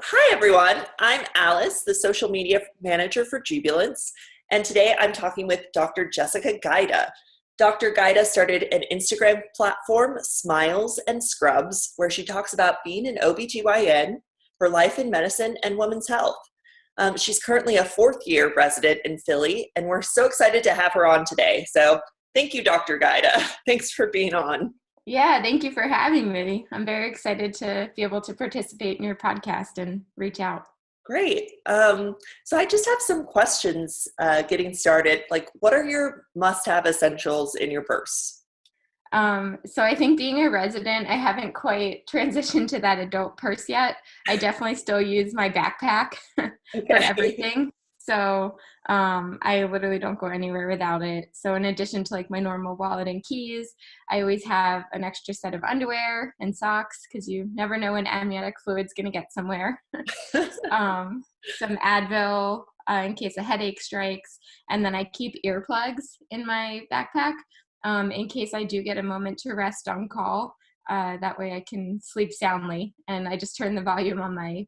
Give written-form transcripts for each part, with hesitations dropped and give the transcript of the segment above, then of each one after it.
Hi, everyone. I'm Alice, the social media manager for Jubilance, and today I'm talking with Dr. Jessica Geida. Dr. Geida started an Instagram platform, Smiles and Scrubs, where she talks about being an OBGYN, her life in medicine, and women's health. She's currently a fourth year resident in Philly, and we're so excited to have her on today. So thank you, Dr. Geida. Thanks for being on. Yeah, thank you for having me. I'm very excited to be able to participate in your podcast and reach out. Great. So I just have some questions getting started. Like, what are your must-have essentials in your purse? So I think being a resident, I haven't quite transitioned to that adult purse yet. I definitely still use my backpack for Okay. everything. So I literally don't go anywhere without it. So in addition to like my normal wallet and keys, I always have an extra set of underwear and socks because you never know when amniotic fluid's going to get somewhere. Some Advil in case a headache strikes, and then I keep earplugs in my backpack in case I do get a moment to rest on call. That way I can sleep soundly, and I just turn the volume on my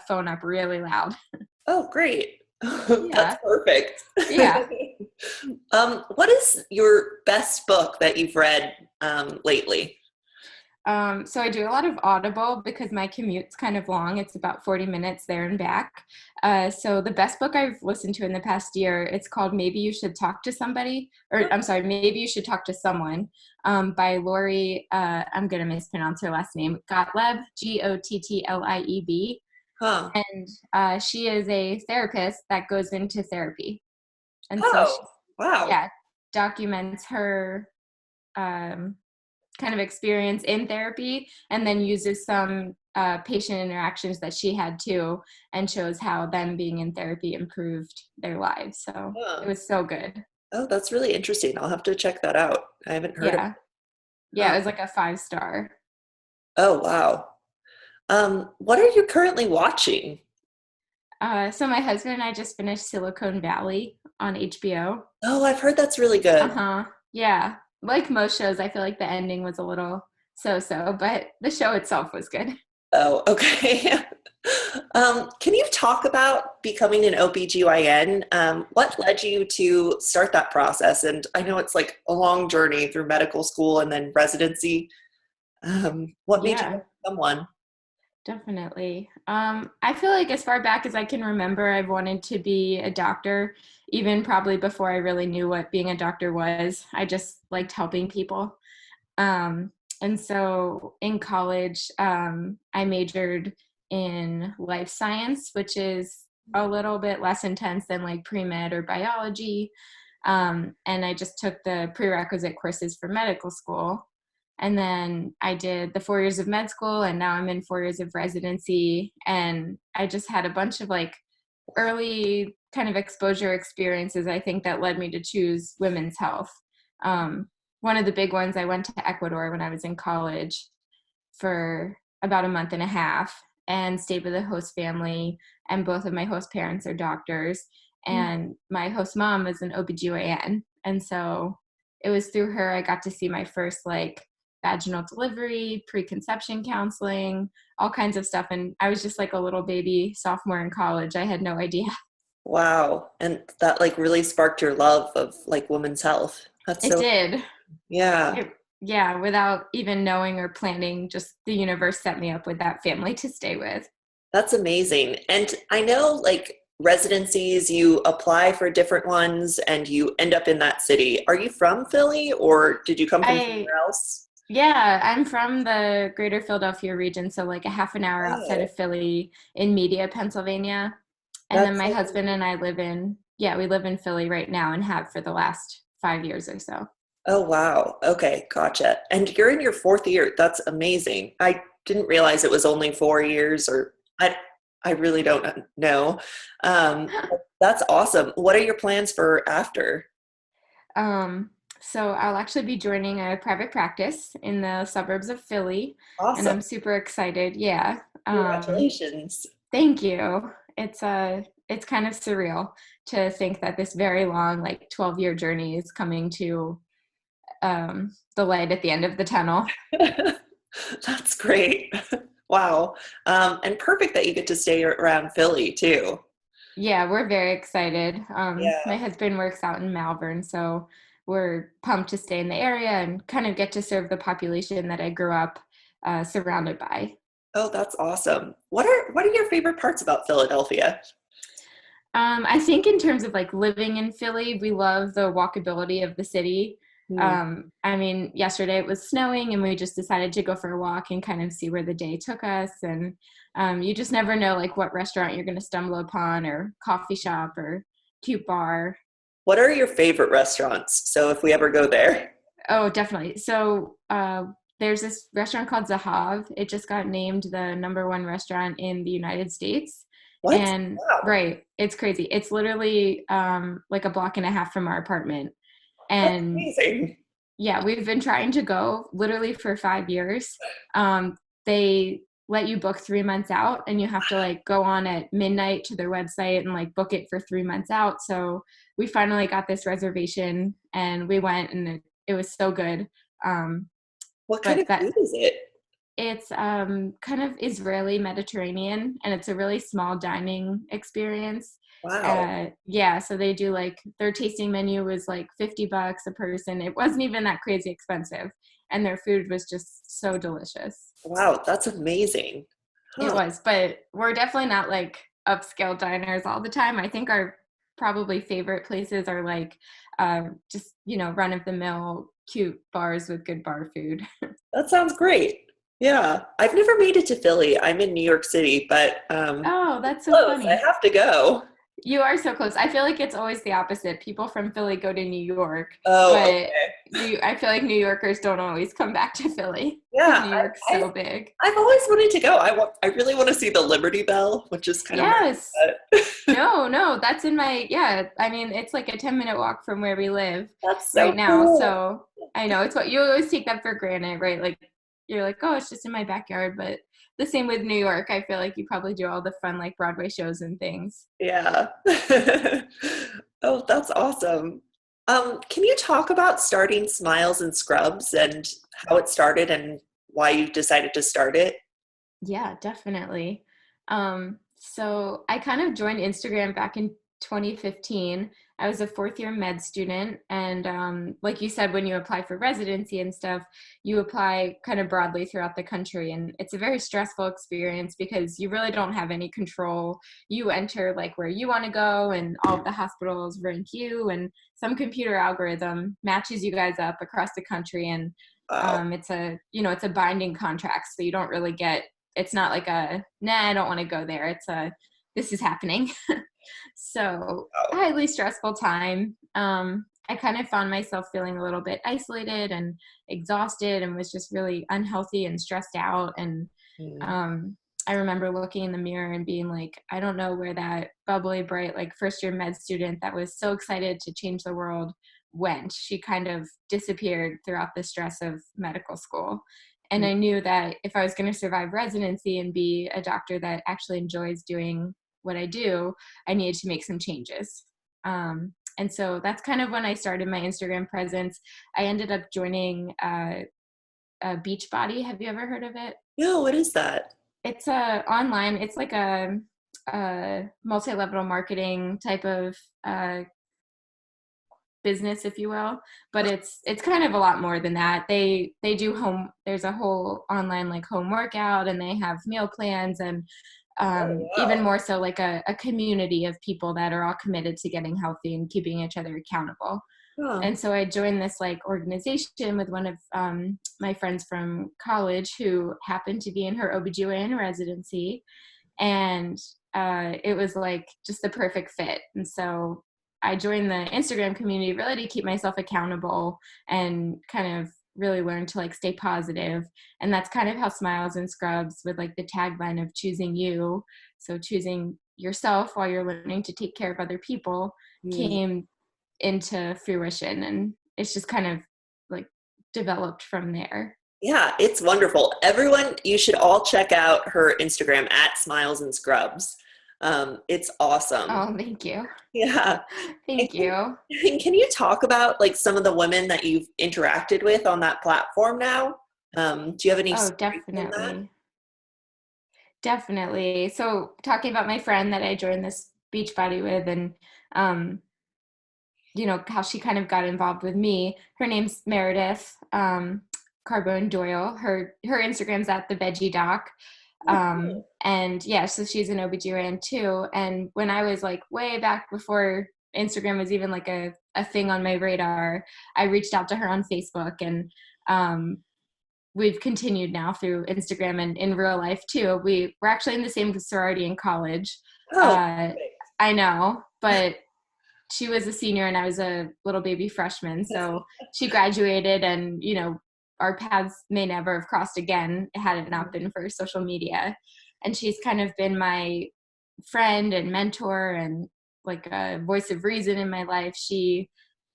phone up really loud. Oh, great. That's Yeah, perfect. yeah. What is your best book that you've read lately? So I do a lot of Audible because my commute's kind of long. It's about 40 minutes there and back. So the best book I've listened to in the past year, it's called Maybe You Should Talk to Somebody, or I'm sorry, Maybe You Should Talk to Someone, by Lori, I'm going to mispronounce her last name, Gottlieb, Gottlieb. Huh. And she is a therapist that goes into therapy. And so she, Oh, wow. yeah, documents her um, kind of experience in therapy and then uses some patient interactions that she had too and shows how them being in therapy improved their lives. So it Huh. was so good. Oh, that's really interesting. I'll have to check that out. I haven't heard of it. Yeah. Yeah, Huh. it was like a 5 star. Oh, wow. What are you currently watching? So my husband and I just finished Silicon Valley on HBO. Oh, I've heard that's really good. Uh-huh. Yeah. Like most shows, I feel like the ending was a little so-so, but the show itself was good. Oh, okay. Can you talk about becoming an OBGYN? What led you to start that process? And I know it's like a long journey through medical school and then residency. What made you Yeah. become one? Definitely. I feel like as far back as I can remember, I've wanted to be a doctor, even probably before I really knew what being a doctor was. I just liked helping people. Um, and so in college, I majored in life science, which is a little bit less intense than like pre-med or biology. And I just took the prerequisite courses for medical school. And then I did the 4 years of med school, and now I'm in 4 years of residency. And I just had a bunch of like early kind of exposure experiences, I think, that led me to choose women's health. Um, One of the big ones, I went to Ecuador when I was in college for about a month and a half and stayed with a host family. And both of my host parents are doctors. And my host mom is an OBGYN. And so it was through her I got to see my first like vaginal delivery, preconception counseling, all kinds of stuff. And I was just like a little baby sophomore in college. I had no idea. Wow. And that like really sparked your love of like women's health. That's It so, did. yeah, Yeah, without even knowing or planning, just the universe set me up with that family to stay with. that's amazing. And I know like residencies, you apply for different ones and you end up in that city. Are you from Philly or did you come from I somewhere else? Yeah, I'm from the greater Philadelphia region, so like a half an hour outside Oh, of Philly in Media, Pennsylvania. And then that's my so husband cool. and I yeah, we live in Philly right now and have for the last 5 years or so. Oh, wow. Okay, gotcha. And you're in your fourth year. That's amazing. I didn't realize it was only 4 years, or I really don't know. That's awesome. What are your plans for after? Um, so I'll actually be joining a private practice in the suburbs of Philly, and Awesome. I'm super excited. Yeah. Congratulations. Thank you. It's kind of surreal to think that this very long, like 12-year journey is coming to the light at the end of the tunnel. That's great. Wow. And perfect that you get to stay around Philly too. Yeah, we're very excited. My Yeah. husband works out in Malvern, so we're pumped to stay in the area and kind of get to serve the population that I grew up surrounded by. Oh, that's awesome. What are your favorite parts about Philadelphia? I think in terms of like living in Philly, we love the walkability of the city. Hmm. I mean, yesterday it was snowing and we just decided to go for a walk and kind of see where the day took us. And you just never know like what restaurant you're going to stumble upon or coffee shop or cute bar. What are your favorite restaurants? So if we ever go there. Oh, definitely. So there's this restaurant called Zahav. It just got named the number one restaurant in the United States. What? And Wow. right, it's crazy. It's literally like a block and a half from our apartment. That's And amazing. yeah, we've been trying to go literally for 5 years. They let you book 3 months out, and you have to like go on at midnight to their website and like book it for 3 months out. So we finally got this reservation, and we went, and it was so good. Um, What kind but of food is it? it's kind of Israeli Mediterranean, and it's a really small dining experience. Wow. Yeah, so they do like their tasting menu was like $50 a person. It wasn't even that crazy expensive, and their food was just so delicious. Wow, that's amazing. It Huh. was, but we're definitely not like upscale diners all the time. I think our probably favorite places are like just run of the mill cute bars with good bar food. That sounds great. Yeah. I've never made it to Philly. I'm in New York City, but Oh, that's so close. I funny. have to go. You are so close. I feel like it's always the opposite. People from Philly go to New York, Oh, but I feel like New Yorkers don't always come back to Philly because yeah. New York's I've so big. I've always wanted to go. I really want to see the Liberty Bell, which is kind of Yes. but No, no, that's in my, yeah. I mean, it's like a 10-minute walk from where we live that's so right now. cool. So I know it's what you always take that for granted, right? Like you're like, oh, it's just in my backyard. But the same with New York. I feel like you probably do all the fun like Broadway shows and things. Yeah. Oh, that's awesome. Can you talk about starting Smiles and Scrubs and how it started and why you decided to start it? Yeah, definitely. So I kind of joined Instagram back in 2015. I was a fourth year med student. And like you said, when you apply for residency and stuff, you apply kind of broadly throughout the country. And it's a very stressful experience because you really don't have any control. You enter like where you want to go, and all of the hospitals rank you, and some computer algorithm matches you guys up across the country. And Wow. it's a binding contract. So you don't really get, it's not like a nah, I don't want to go there. It's a this is happening. So Wow. highly stressful time. I kind of found myself feeling a little bit isolated and exhausted, and was just really unhealthy and stressed out. And Mm. um, I remember looking in the mirror and being like, I don't know where that bubbly, bright, like first year med student that was so excited to change the world went. She kind of disappeared throughout the stress of medical school. And I knew that if I was going to survive residency and be a doctor that actually enjoys doing what I do, I needed to make some changes. And so that's kind of when I started my Instagram presence. I ended up joining Beachbody. Have you ever heard of it? No, what is that? It's online. It's like a multi-level marketing type of business, if you will, but it's kind of a lot more than that. They do home. There's a whole online like home workout, and they have meal plans, and Oh, even wow. more so like a community of people that are all committed to getting healthy and keeping each other accountable. Huh. And so I joined this like organization with one of my friends from college who happened to be in her OBGYN residency. And it was like just the perfect fit. And so I joined the Instagram community really to keep myself accountable and kind of really learn to like stay positive. And that's kind of how Smiles and Scrubs, with like the tagline of choosing you, so choosing yourself while you're learning to take care of other people, Mm. came into fruition. And it's just kind of like developed from there. Yeah, it's wonderful. Everyone, you should all check out her Instagram at Smiles and Scrubs. It's awesome. Oh, thank you. Yeah. And Thank you. can you talk about like some of the women that you've interacted with on that platform now? Do you have any Oh, stories from that? definitely. Definitely. So talking about my friend that I joined this beach body with, and um, how she kind of got involved with me. Her name's Meredith Carbone Doyle. Her Instagram's at the Veggie Doc. Oh, cool. And yeah, so she's an OBGYN too. And when I was like way back before Instagram was even like a thing on my radar, I reached out to her on Facebook, and we've continued now through Instagram and in real life too. We're actually in the same sorority in college. Oh, Uh, I know, but she was a senior and I was a little baby freshman. So she graduated, and, our paths may never have crossed again had it not been for social media. And she's kind of been my friend and mentor and like a voice of reason in my life. She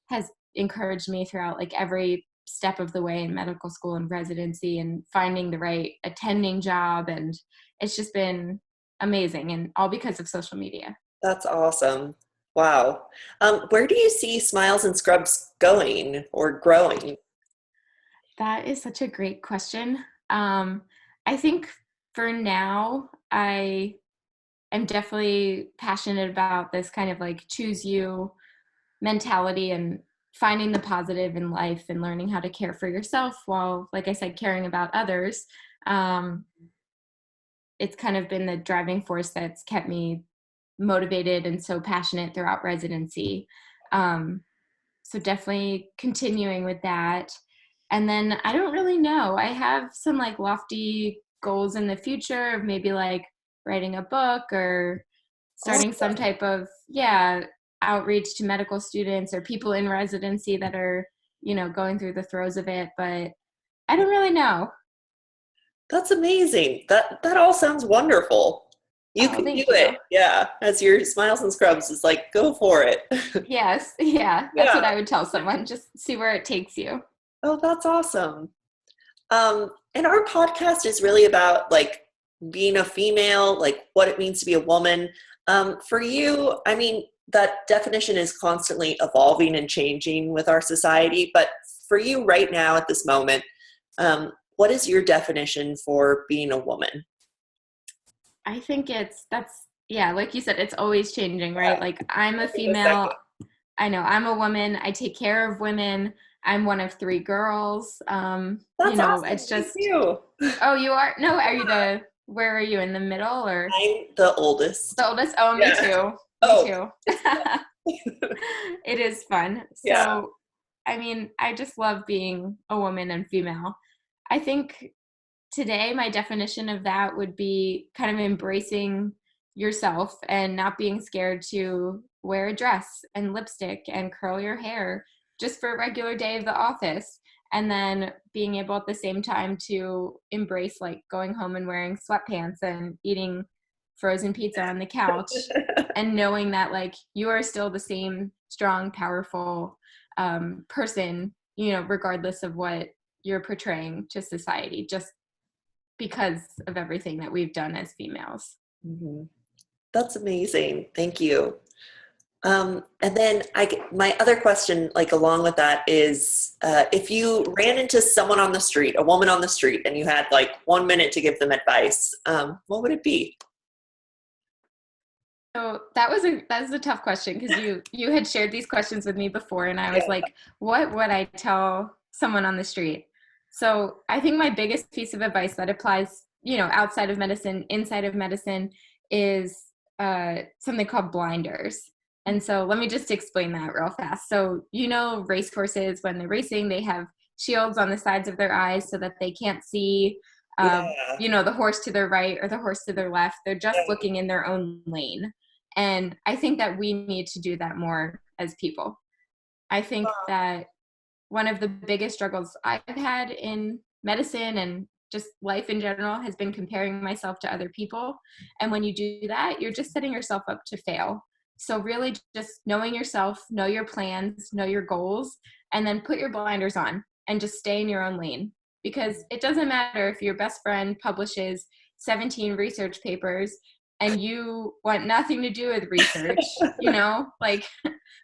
has encouraged me throughout like every step of the way in medical school and residency and finding the right attending job. And it's just been amazing, and all because of social media. that's awesome. Wow. Where do you see Smiles and Scrubs going or growing? That is such a great question. I think for now, I am definitely passionate about this kind of like choose you mentality and finding the positive in life and learning how to care for yourself while, like I said, caring about others. Um, it's kind of been the driving force that's kept me motivated and so passionate throughout residency. Um, so definitely continuing with that. And then I don't really know. I have some like lofty goals in the future of maybe like writing a book or starting some Awesome. type of, yeah, outreach to medical students or people in residency that are, going through the throes of it. But I don't really know. That's amazing. That all sounds wonderful. You Oh, can do thank it. you. Yeah. As your Smiles and Scrubs is like, go for it. Yes. Yeah. That's what Yeah. I would tell someone. Just see where it takes you. Oh, that's awesome. And our podcast is really about like being a female, like what it means to be a woman. For you, I mean, that definition is constantly evolving and changing with our society. But for you right now at this moment, what is your definition for being a woman? I think yeah, like you said, it's always changing, right? Like I'm a Give me a second. female. I know I'm a woman. I take care of women. I'm one of three girls. That's awesome. It's Me just, too. oh, you are, no, where are you, in the middle or I'm the oldest. the oldest? Oh, me Yeah. too. Me Oh, too. it's fun. It is fun. Yeah. So, I mean, I just love being a woman and female. I think today my definition of that would be kind of embracing yourself and not being scared to wear a dress and lipstick and curl your hair just for a regular day of the office, and then being able at the same time to embrace like going home and wearing sweatpants and eating frozen pizza on the couch, and knowing that like you are still the same strong powerful person, regardless of what you're portraying to society, just because of everything that we've done as females. Mhm. That's amazing. Thank you. And then my other question, like along with that, is if you ran into someone on the street, a woman on the street, and you had like 1 minute to give them advice, what would it be? So that was a tough question because you had shared these questions with me before, and I was Yeah. like, what would I tell someone on the street? So I think my biggest piece of advice that applies, outside of medicine, inside of medicine, is something called blinders. And so let me just explain that real fast. So racehorses, when they're racing, they have shields on the sides of their eyes so that they can't see Yeah. the horse to their right or the horse to their left. They're just Yeah. looking in their own lane. And I think that we need to do that more as people. I think that one of the biggest struggles I've had in medicine and just life in general has been comparing myself to other people. And when you do that, you're just setting yourself up to fail. So, really, just knowing yourself, know your plans, know your goals, and then put your blinders on and just stay in your own lane. Because it doesn't matter if your best friend publishes 17 research papers and you want nothing to do with research, like,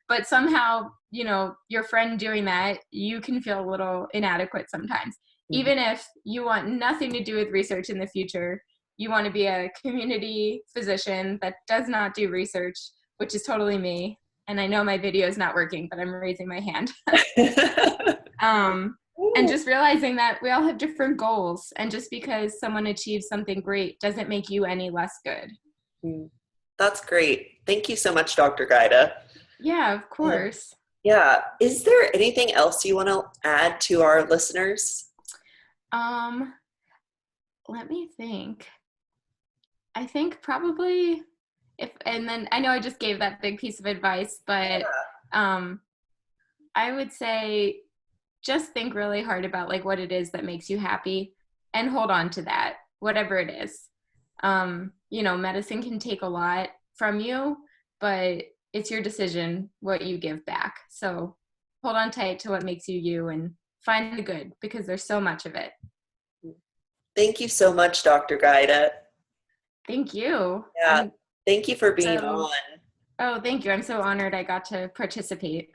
but somehow, your friend doing that, you can feel a little inadequate sometimes. Mhm. Even if you want nothing to do with research in the future, you want to be a community physician that does not do research, which is totally me. And I know my video is not working, but I'm raising my hand. And just realizing that we all have different goals, and just because someone achieves something great doesn't make you any less good. That's great. Thank you so much, Dr. Geida. Yeah, of course. Yeah. Is there anything else you want to add to our listeners? Let me think. I think probably and then I know I just gave that big piece of advice, but I would say just think really hard about like what it is that makes you happy and hold on to that, whatever it is. Medicine can take a lot from you, but it's your decision what you give back. So hold on tight to what makes you you and find the good, because there's so much of it. Thank you so much, Dr. Geida. Thank you. Yeah. Thank you for being on. Oh, thank you. I'm so honored I got to participate.